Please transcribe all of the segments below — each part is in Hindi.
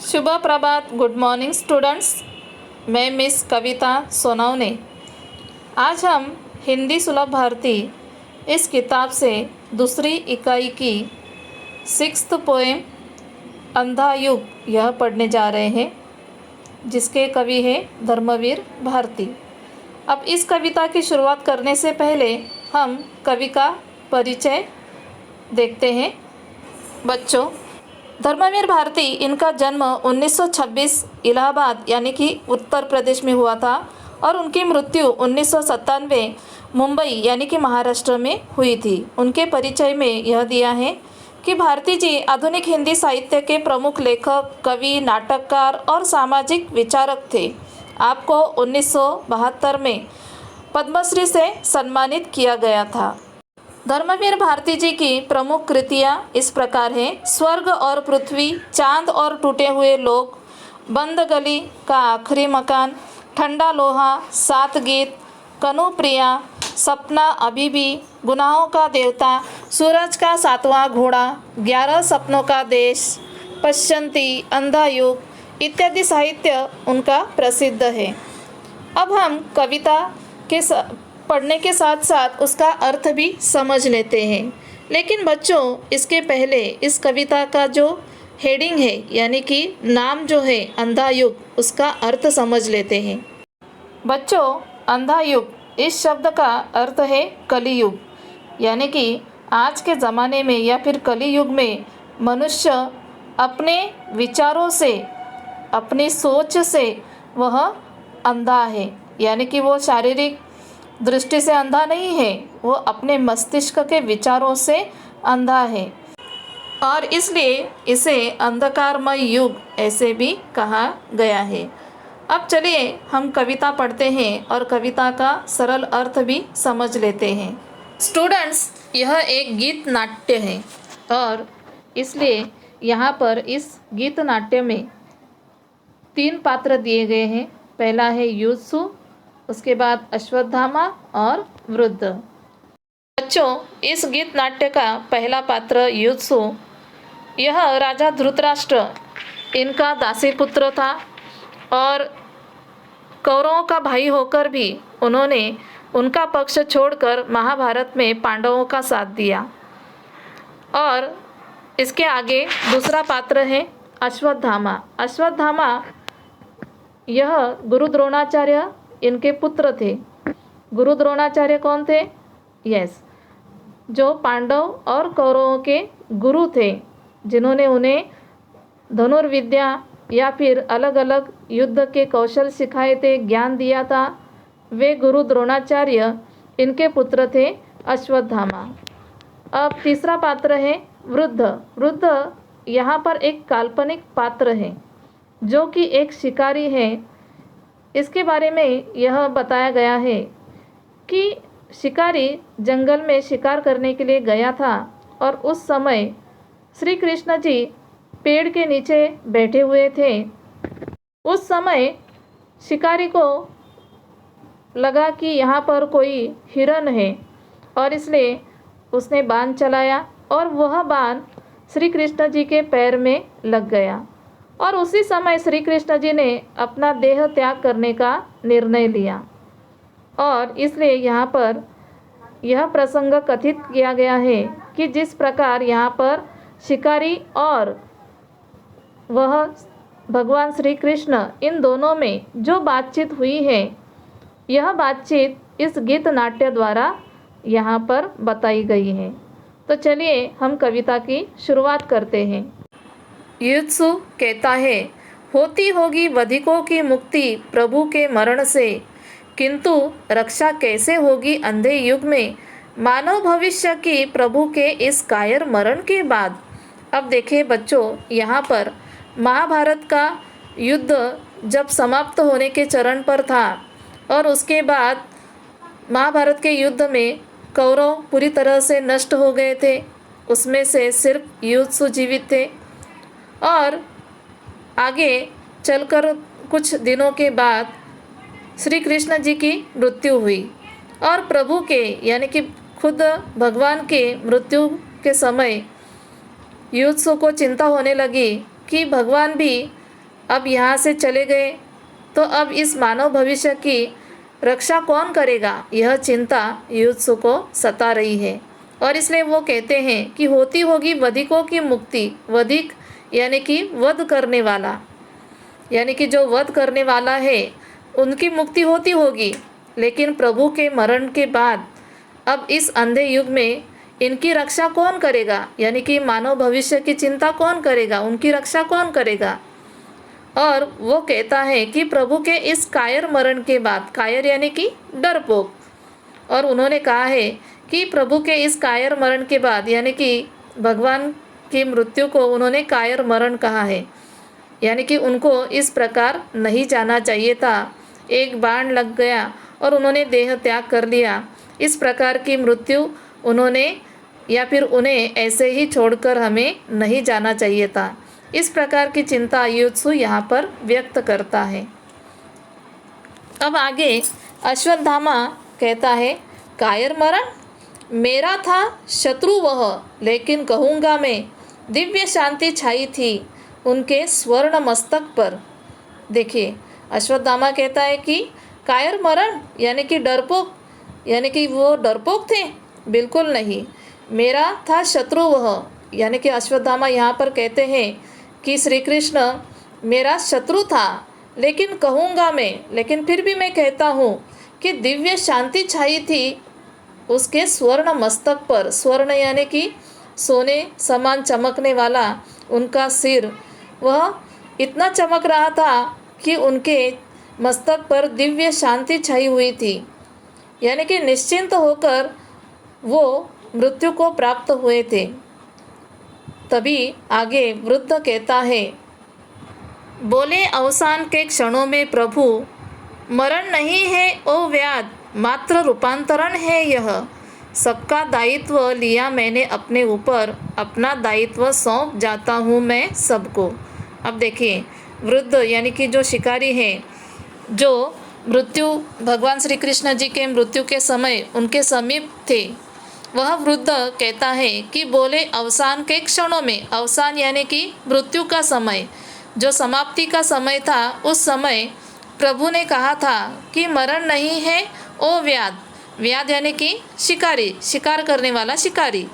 शुभ प्रभात। Good morning students. मैं मिस कविता सोनवने। आज हम हिंदी सुलभ भारती इस किताब से दूसरी इकाई की 6th पोएम अंधा युग यह पढ़ने जा रहे हैं, जिसके कवि हैं धर्मवीर भारती। अब इस कविता की शुरुआत करने से पहले हम कवि का परिचय देखते हैं। बच्चों, धर्मवीर भारती, इनका जन्म 1926 इलाहाबाद यानी कि उत्तर प्रदेश में हुआ था और उनकी मृत्यु 1997 मुंबई यानी कि महाराष्ट्र में हुई थी। उनके परिचय में यह दिया है कि भारती जी आधुनिक हिंदी साहित्य के प्रमुख लेखक, कवि, नाटककार और सामाजिक विचारक थे। आपको 1972 में पद्मश्री से सम्मानित किया गया था। धर्मवीर भारती जी की प्रमुख कृतियाँ इस प्रकार हैं: स्वर्ग और पृथ्वी, चांद और टूटे हुए लोग, बंद गली का आखिरी मकान, ठंडा लोहा, सात गीत, कनु प्रिया, सपना अभी भी, गुनाहों का देवता, सूरज का सातवां घोड़ा, 11 सपनों का देश, पश्चंती, अंधा युग इत्यादि साहित्य उनका प्रसिद्ध है। अब हम कविता के पढ़ने के साथ साथ उसका अर्थ भी समझ लेते हैं। लेकिन बच्चों, इसके पहले इस कविता का जो हेडिंग है यानी कि नाम जो है अंधा युग, उसका अर्थ समझ लेते हैं। बच्चों, अंधा युग इस शब्द का अर्थ है कलियुग, यानी कि आज के ज़माने में या फिर कलियुग में मनुष्य अपने विचारों से, अपनी सोच से वह अंधा है, यानी कि वो शारीरिक दृष्टि से अंधा नहीं है, वो अपने मस्तिष्क के विचारों से अंधा है और इसलिए इसे अंधकारमय युग ऐसे भी कहा गया है। अब चलिए हम कविता पढ़ते हैं और कविता का सरल अर्थ भी समझ लेते हैं। स्टूडेंट्स, यह एक गीत नाट्य है और इसलिए यहाँ पर इस गीत नाट्य में 3 पात्र दिए गए हैं। पहला है युत्सु, उसके बाद अश्वत्थामा और वृद्ध। बच्चों, इस गीत नाट्य का पहला पात्र युत्सु, यह राजा धृतराष्ट्र इनका दासी पुत्र था और कौरवों का भाई होकर भी उन्होंने उनका पक्ष छोड़कर महाभारत में पांडवों का साथ दिया। और इसके आगे दूसरा पात्र है अश्वत्थामा। अश्वत्थामा यह गुरु द्रोणाचार्य इनके पुत्र थे। गुरु द्रोणाचार्य कौन थे? जो पांडव और कौरवों के गुरु थे, जिन्होंने उन्हें धनुर्विद्या या फिर अलग अलग युद्ध के कौशल सिखाए थे, ज्ञान दिया था, वे गुरु द्रोणाचार्य इनके पुत्र थे अश्वत्थामा। अब तीसरा पात्र है वृद्ध। वृद्ध यहाँ पर एक काल्पनिक पात्र है जो कि एक शिकारी है। इसके बारे में यह बताया गया है कि शिकारी जंगल में शिकार करने के लिए गया था और उस समय श्री कृष्ण जी पेड़ के नीचे बैठे हुए थे। उस समय शिकारी को लगा कि यहाँ पर कोई हिरन है और इसलिए उसने बाण चलाया और वह बाण श्री कृष्ण जी के पैर में लग गया और उसी समय श्री कृष्ण जी ने अपना देह त्याग करने का निर्णय लिया और इसलिए यहाँ पर यह प्रसंग कथित किया गया है कि जिस प्रकार यहाँ पर शिकारी और वह भगवान श्री कृष्ण, इन दोनों में जो बातचीत हुई है, यह बातचीत इस गीत नाट्य द्वारा यहाँ पर बताई गई है। तो चलिए हम कविता की शुरुआत करते हैं। युत्सु कहता है, होती होगी वधिकों की मुक्ति प्रभु के मरण से, किंतु रक्षा कैसे होगी अंधे युग में मानव भविष्य की प्रभु के इस कायर मरण के बाद। अब देखिए बच्चों, यहाँ पर महाभारत का युद्ध जब समाप्त होने के चरण पर था और उसके बाद महाभारत के युद्ध में कौरव पूरी तरह से नष्ट हो गए थे, उसमें से सिर्फ युत्सु जीवित थे और आगे चलकर कुछ दिनों के बाद श्री कृष्ण जी की मृत्यु हुई और प्रभु के यानी कि खुद भगवान के मृत्यु के समय युत्सु को चिंता होने लगी कि भगवान भी अब यहाँ से चले गए तो अब इस मानव भविष्य की रक्षा कौन करेगा, यह चिंता युयुत्सु को सता रही है। और इसलिए वो कहते हैं कि होती होगी वधिकों की मुक्ति। वधिक यानी कि वध करने वाला, यानी कि जो वध करने वाला है उनकी मुक्ति होती होगी। लेकिन प्रभु के मरण के बाद अब इस अंधे युग में इनकी रक्षा कौन करेगा, यानी कि मानव भविष्य की चिंता कौन करेगा, उनकी रक्षा कौन करेगा। और वो कहता है कि प्रभु के इस कायर मरण के बाद, कायर यानी कि डरपोक, और उन्होंने कहा है कि प्रभु के इस कायर मरण के बाद, यानी कि भगवान की मृत्यु को उन्होंने कायर मरण कहा है, यानी कि उनको इस प्रकार नहीं जाना चाहिए था। एक बाण लग गया और उन्होंने देह त्याग कर लिया। इस प्रकार की मृत्यु उन्होंने या फिर उन्हें ऐसे ही छोड़कर हमें नहीं जाना चाहिए था। इस प्रकार की चिंता युयुत्सु यहाँ पर व्यक्त करता है। अब आगे अश्वत्थामा कहता है, कायर मरण मेरा था शत्रु वह, लेकिन कहूँगा मैं दिव्य शांति छाई थी उनके स्वर्ण मस्तक पर। देखिए अश्वत्थामा कहता है कि कायर मरण यानी कि डरपोक, यानी कि वो डरपोक थे, बिल्कुल नहीं। मेरा था शत्रु वह, यानी कि अश्वत्थामा यहाँ पर कहते हैं कि श्री कृष्ण मेरा शत्रु था, लेकिन कहूँगा मैं, लेकिन फिर भी मैं कहता हूँ कि दिव्य शांति छाई थी उसके स्वर्ण मस्तक पर। स्वर्ण यानी कि सोने समान चमकने वाला उनका सिर, वह इतना चमक रहा था कि उनके मस्तक पर दिव्य शांति छाई हुई थी, यानी कि निश्चिंत होकर वो मृत्यु को प्राप्त हुए थे। तभी आगे वृद्ध कहता है, बोले अवसान के क्षणों में प्रभु मरण नहीं है ओ व्याध, मात्र रूपांतरण है यह। सबका दायित्व लिया मैंने अपने ऊपर, अपना दायित्व सौंप जाता हूँ मैं सबको। अब देखिए वृद्ध यानी कि जो शिकारी हैं, जो मृत्यु भगवान श्री कृष्ण जी के मृत्यु के समय उनके समीप थे, वह वृद्ध कहता है कि बोले अवसान के क्षणों में, अवसान यानी कि मृत्यु का समय, जो समाप्ति का समय था, उस समय प्रभु ने कहा था कि मरण नहीं है ओ व्याध। व्याध यानी कि शिकारी, शिकार करने वाला शिकारी।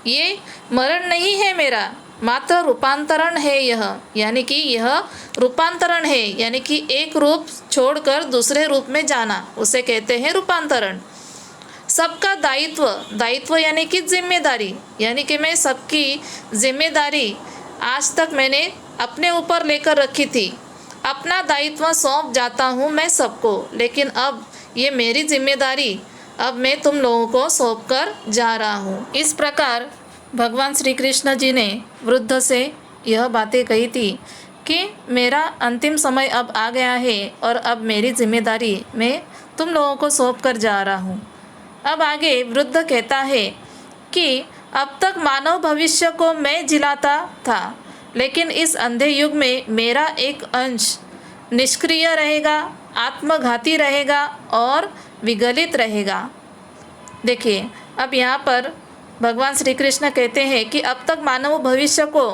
ये मरण नहीं है मेरा, मात्र रूपांतरण है यह, यानी कि यह रूपांतरण है, यानी कि एक रूप छोड़कर दूसरे रूप में जाना, उसे कहते हैं रूपांतरण। सबका दायित्व, दायित्व यानी कि जिम्मेदारी, यानी कि मैं सबकी जिम्मेदारी आज तक मैंने अपने ऊपर लेकर रखी थी, अपना दायित्व सौंप जाता हूँ मैं सबको, लेकिन अब ये मेरी जिम्मेदारी अब मैं तुम लोगों को सौंप कर जा रहा हूँ। इस प्रकार भगवान श्री कृष्ण जी ने वृद्ध से यह बातें कही थी कि मेरा अंतिम समय अब आ गया है और अब मेरी जिम्मेदारी मैं तुम लोगों को सौंप कर जा रहा हूँ। अब आगे वृद्ध कहता है कि अब तक मानव भविष्य को मैं जिलाता था, लेकिन इस अंधे युग में मेरा एक अंश निष्क्रिय रहेगा, आत्मघाती रहेगा और विगलित रहेगा। देखिए अब यहाँ पर भगवान श्री कृष्ण कहते हैं कि अब तक मानव भविष्य को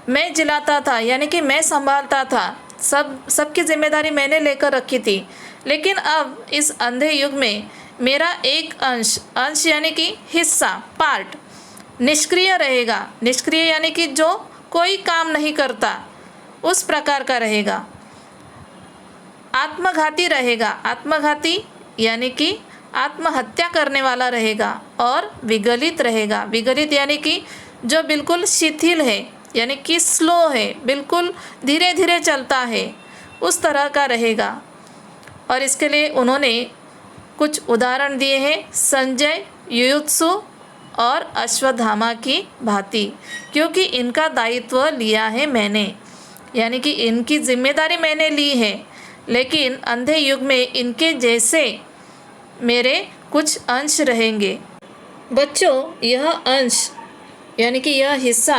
मैं जिलाता था, यानी कि मैं संभालता था, सबकी जिम्मेदारी मैंने लेकर रखी थी, लेकिन अब इस अंधे युग में मेरा एक अंश, अंश यानी कि हिस्सा, पार्ट, निष्क्रिय रहेगा। निष्क्रिय यानी कि जो कोई काम नहीं करता, उस प्रकार का रहेगा। आत्मघाती रहेगा, आत्मघाती यानी कि आत्महत्या करने वाला रहेगा, और विगलित रहेगा। विगलित यानी कि जो बिल्कुल शिथिल है, यानी कि स्लो है, बिल्कुल धीरे धीरे चलता है, उस तरह का रहेगा। और इसके लिए उन्होंने कुछ उदाहरण दिए हैं, संजय, युयुत्सु और अश्वत्थामा की भांति, क्योंकि इनका दायित्व लिया है मैंने, यानी कि इनकी जिम्मेदारी मैंने ली है, लेकिन अंधे युग में इनके जैसे मेरे कुछ अंश रहेंगे। बच्चों यह अंश यानी कि यह हिस्सा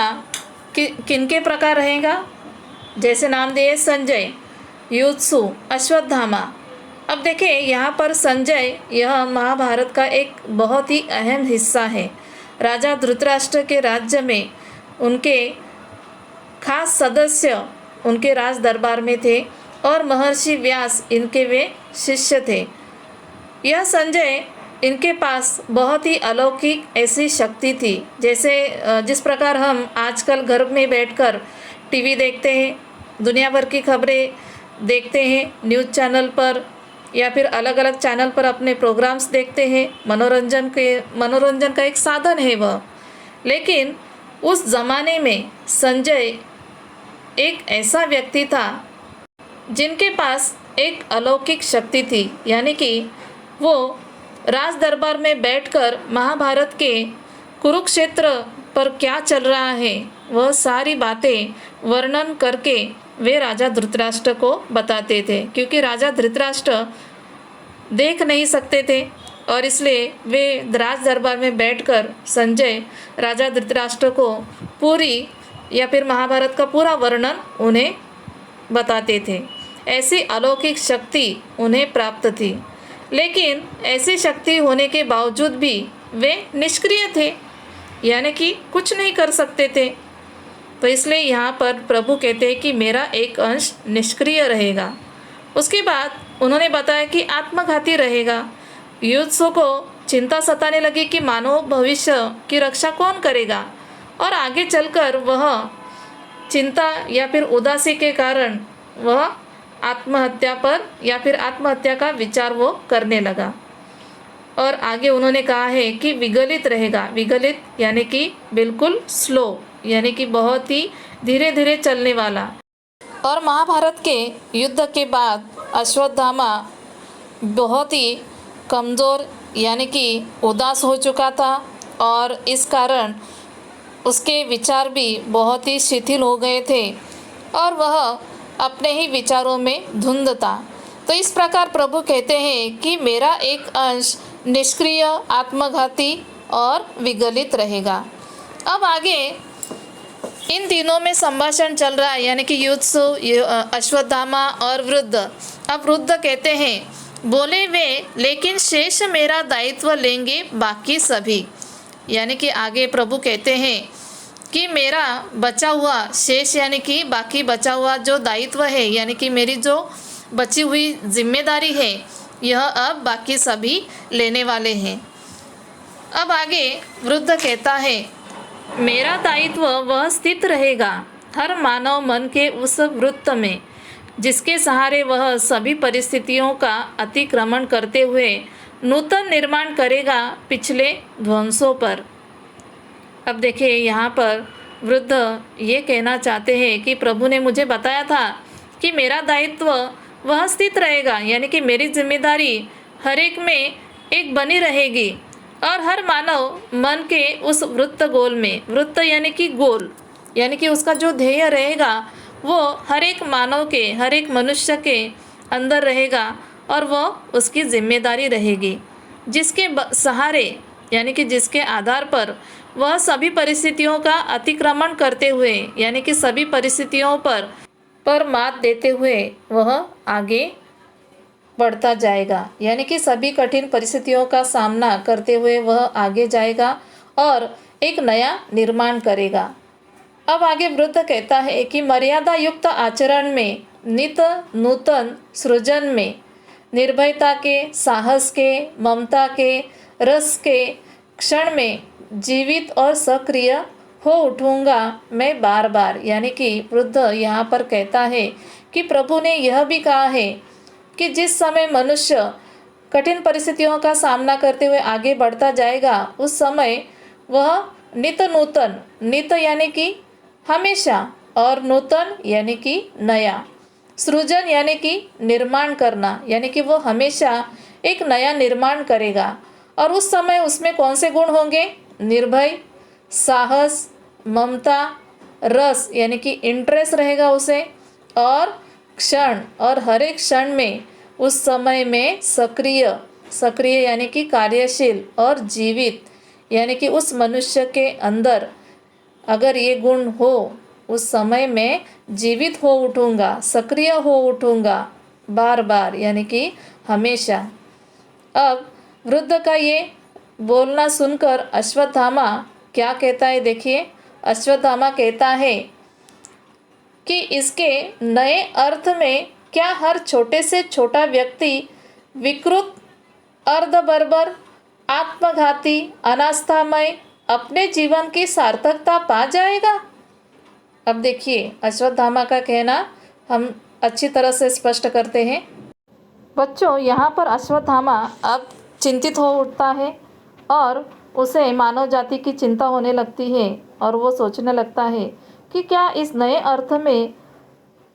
किनके प्रकार रहेगा, जैसे नाम दिए संजय, युयुत्सु, अश्वत्थामा। अब देखिए यहाँ पर संजय यह महाभारत का एक बहुत ही अहम हिस्सा है। राजा धृतराष्ट्र के राज्य में उनके खास सदस्य उनके राज दरबार में थे और महर्षि व्यास इनके वे शिष्य थे। यह संजय इनके पास बहुत ही अलौकिक ऐसी शक्ति थी, जैसे जिस प्रकार हम आजकल घर में बैठकर टीवी देखते हैं, दुनिया भर की खबरें देखते हैं न्यूज़ चैनल पर, या फिर अलग अलग चैनल पर अपने प्रोग्राम्स देखते हैं। मनोरंजन का एक साधन है वह। लेकिन उस ज़माने में संजय एक ऐसा व्यक्ति था जिनके पास एक अलौकिक शक्ति थी, यानी कि वो राज दरबार में बैठकर महाभारत के कुरुक्षेत्र पर क्या चल रहा है वह सारी बातें वर्णन करके वे राजा धृतराष्ट्र को बताते थे, क्योंकि राजा धृतराष्ट्र देख नहीं सकते थे और इसलिए वे राज दरबार में बैठकर संजय राजा धृतराष्ट्र को पूरी या फिर महाभारत का पूरा वर्णन उन्हें बताते थे। ऐसी अलौकिक शक्ति उन्हें प्राप्त थी, लेकिन ऐसी शक्ति होने के बावजूद भी वे निष्क्रिय थे, यानी कि कुछ नहीं कर सकते थे। तो इसलिए यहाँ पर प्रभु कहते हैं कि मेरा एक अंश निष्क्रिय रहेगा। उसके बाद उन्होंने बताया कि आत्मघाती रहेगा। युद्धों को चिंता सताने लगी कि मानव भविष्य की रक्षा कौन करेगा, और आगे चलकर वह चिंता या फिर उदासी के कारण वह आत्महत्या पर या फिर आत्महत्या का विचार वो करने लगा। और आगे उन्होंने कहा है कि विगलित रहेगा। विगलित यानी कि बिल्कुल स्लो, यानी कि बहुत ही धीरे धीरे चलने वाला। और महाभारत के युद्ध के बाद अश्वत्थामा बहुत ही कमज़ोर यानी कि उदास हो चुका था, और इस कारण उसके विचार भी बहुत ही शिथिल हो गए थे और वह अपने ही विचारों में धुंध था। तो इस प्रकार प्रभु कहते हैं कि मेरा एक अंश निष्क्रिय, आत्मघाती और विगलित रहेगा। अब आगे इन तीनों में संभाषण चल रहा है, यानी कि युद्ध, अश्वत्थामा और वृद्ध। अब वृद्ध कहते हैं, बोले वे, लेकिन शेष मेरा दायित्व लेंगे बाकी सभी। यानी कि आगे प्रभु कहते हैं कि मेरा बचा हुआ शेष यानी कि बाकी बचा हुआ जो दायित्व है, यानी कि मेरी जो बची हुई जिम्मेदारी है, यह अब बाकी सभी लेने वाले हैं। अब आगे वृद्ध कहता है, मेरा दायित्व वह स्थित रहेगा हर मानव मन के उस वृत्त में जिसके सहारे वह सभी परिस्थितियों का अतिक्रमण करते हुए नूतन निर्माण करेगा पिछले ध्वंसों पर। अब देखिए यहाँ पर वृद्ध ये कहना चाहते हैं कि प्रभु ने मुझे बताया था कि मेरा दायित्व वह स्थित रहेगा, यानी कि मेरी जिम्मेदारी हर एक में एक बनी रहेगी और हर मानव मन के उस वृत्त गोल में, वृत्त यानी कि गोल, यानी कि उसका जो ध्येय रहेगा वो हर एक मानव के, हर एक मनुष्य के अंदर रहेगा और वह उसकी जिम्मेदारी रहेगी, जिसके सहारे यानी कि जिसके आधार पर वह सभी परिस्थितियों का अतिक्रमण करते हुए, यानी कि सभी परिस्थितियों पर मात देते हुए वह आगे बढ़ता जाएगा, यानी कि सभी कठिन परिस्थितियों का सामना करते हुए वह आगे जाएगा और एक नया निर्माण करेगा। अब आगे वृद्ध कहता है कि मर्यादा युक्त आचरण में, नित नूतन सृजन में, निर्भयता के, साहस के, ममता के, रस के क्षण में जीवित और सक्रिय हो उठूँगा मैं बार बार। यानी कि वृद्ध यहाँ पर कहता है कि प्रभु ने यह भी कहा है कि जिस समय मनुष्य कठिन परिस्थितियों का सामना करते हुए आगे बढ़ता जाएगा, उस समय वह नित नूतन, नित यानी कि हमेशा, और नूतन यानी कि नया, सृजन यानी कि निर्माण करना, यानी कि वो हमेशा एक नया निर्माण करेगा। और उस समय उसमें कौन से गुण होंगे? निर्भय, साहस, ममता, रस यानी कि इंटरेस्ट रहेगा उसे, और क्षण, और हर एक क्षण में उस समय में सक्रिय, सक्रिय यानी कि कार्यशील, और जीवित यानी कि उस मनुष्य के अंदर अगर ये गुण हो, उस समय में जीवित हो उठूँगा, सक्रिय हो उठूँगा बार बार, यानी कि हमेशा। अब वृद्ध का ये बोलना सुनकर अश्वत्थामा क्या कहता है, देखिए। अश्वत्थामा कहता है कि इसके नए अर्थ में क्या हर छोटे से छोटा व्यक्ति विकृत, अर्धबर्बर, आत्मघाती, अनास्थामय अपने जीवन की सार्थकता पा जाएगा? अब देखिए अश्वत्थामा का कहना हम अच्छी तरह से स्पष्ट करते हैं। बच्चों, यहाँ पर अश्वत्थामा अब चिंतित हो उठता है और उसे मानव जाति की चिंता होने लगती है और वो सोचने लगता है कि क्या इस नए अर्थ में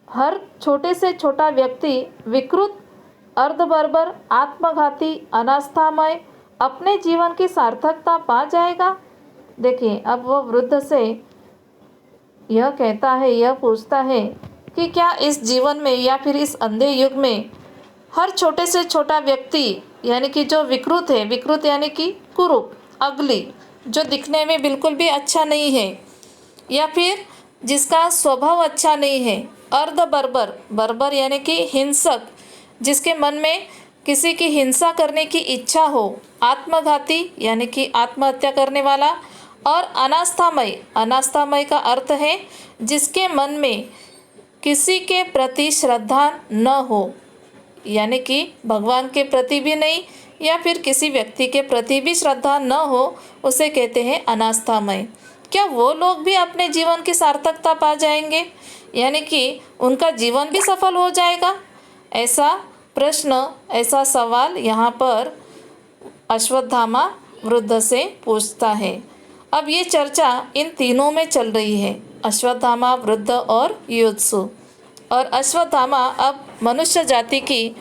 हर छोटे से छोटा व्यक्ति विकृत, अर्धबर्बर, आत्मघाती, अनास्थामय अपने जीवन की सार्थकता पा जाएगा? देखिए अब वो वृद्ध से यह कहता है, यह पूछता है कि क्या इस जीवन में या फिर इस अंधे युग में हर छोटे से छोटा व्यक्ति यानी कि जो विकृत है, विकृत यानी कि कुरूप, अगली, जो दिखने में बिल्कुल भी अच्छा नहीं है या फिर जिसका स्वभाव अच्छा नहीं है, अर्धबर्बर, बर्बर यानी कि हिंसक, जिसके मन में किसी की हिंसा करने की इच्छा हो, आत्मघाती यानी कि आत्महत्या करने वाला, और अनास्थामय, अनास्थामय का अर्थ है जिसके मन में किसी के प्रति श्रद्धा न हो, यानी कि भगवान के प्रति भी नहीं या फिर किसी व्यक्ति के प्रति भी श्रद्धा न हो, उसे कहते हैं अनास्थामय। क्या वो लोग भी अपने जीवन की सार्थकता पा जाएंगे, यानी कि उनका जीवन भी सफल हो जाएगा? ऐसा प्रश्न, ऐसा सवाल यहाँ पर अश्वत्थामा वृद्ध से पूछता है। अब ये चर्चा इन तीनों में चल रही है, अश्वत्थामा, वृद्ध और युत्सु। और अश्वत्थामा अब मनुष्य जाति की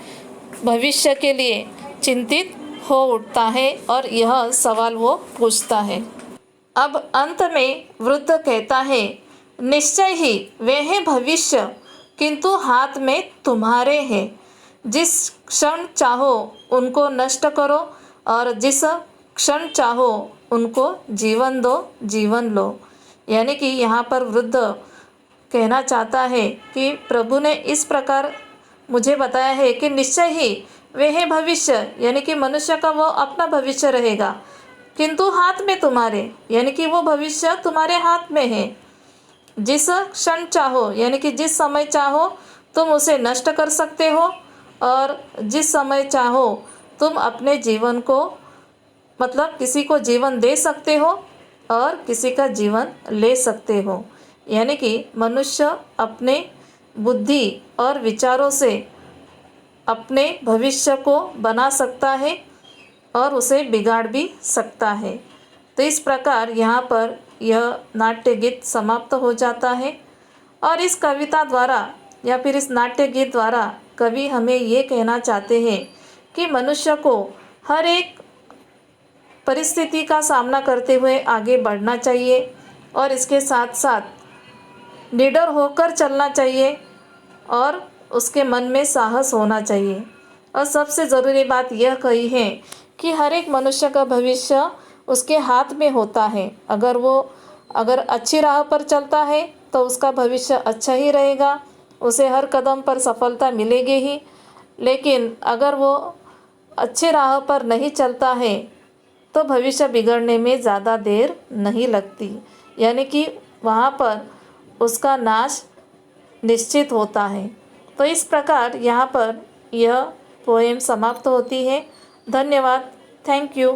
भविष्य के लिए चिंतित हो उठता है और यह सवाल वो पूछता है। अब अंत में वृद्ध कहता है, निश्चय ही वे है भविष्य, किंतु हाथ में तुम्हारे है। जिस क्षण चाहो उनको नष्ट करो और जिस क्षण चाहो उनको जीवन दो, जीवन लो। यानी कि यहाँ पर वृद्ध कहना चाहता है कि प्रभु ने इस प्रकार मुझे बताया है कि निश्चय ही वे है भविष्य, यानी कि मनुष्य का वो अपना भविष्य रहेगा, किंतु हाथ में तुम्हारे, यानी कि वो भविष्य तुम्हारे हाथ में है। जिस क्षण चाहो यानी कि जिस समय चाहो तुम उसे नष्ट कर सकते हो और जिस समय चाहो तुम अपने जीवन को, मतलब किसी को जीवन दे सकते हो और किसी का जीवन ले सकते हो। यानी कि मनुष्य अपने बुद्धि और विचारों से अपने भविष्य को बना सकता है और उसे बिगाड़ भी सकता है। तो इस प्रकार यहाँ पर यह नाट्य गीत समाप्त हो जाता है और इस कविता द्वारा या फिर इस नाट्य गीत द्वारा कवि हमें ये कहना चाहते हैं कि मनुष्य को हर एक परिस्थिति का सामना करते हुए आगे बढ़ना चाहिए और इसके साथ साथ निडर होकर चलना चाहिए और उसके मन में साहस होना चाहिए। और सबसे ज़रूरी बात यह कही है कि हर एक मनुष्य का भविष्य उसके हाथ में होता है। अगर वो अच्छी राह पर चलता है तो उसका भविष्य अच्छा ही रहेगा, उसे हर कदम पर सफलता मिलेगी ही। लेकिन अगर वो अच्छे राह पर नहीं चलता है तो भविष्य बिगड़ने में ज़्यादा देर नहीं लगती, यानी कि वहाँ पर उसका नाश निश्चित होता है। तो इस प्रकार यहाँ पर यह पोएम समाप्त होती है। धन्यवाद। Thank you.